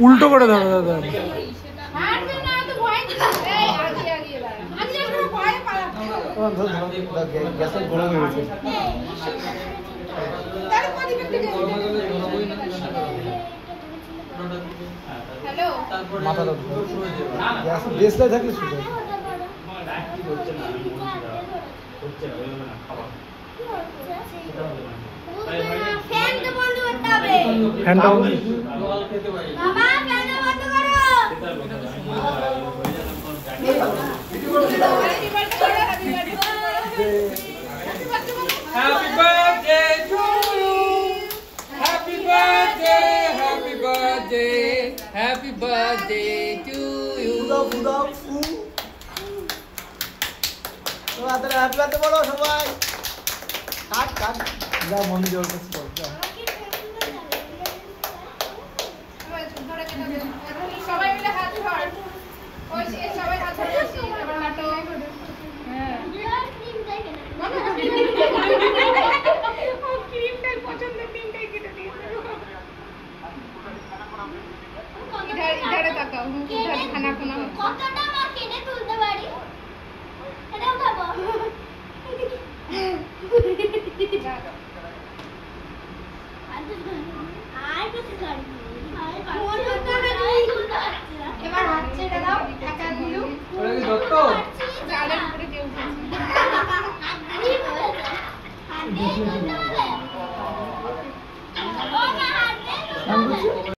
উল্টো করে ধরো দাদা। গ্যাসের গরম হয়ে গেছে। মাথাটা গ্যাস দেশলাই থাকলে শুধু ফ্যানটা বন্ধ করতে হবে। ফ্যানটা বাবা ফ্যানটা বন্ধ করো। Happy birthday to you. Happy birthday, happy birthday, happy birthday to you. Happy birthday বলো সবাই। কাট কাট যা মন জোর করছে সবাই মিলে হাত ধর। ওই সবাই হাত ধরে বসি। এবার হাঁটো।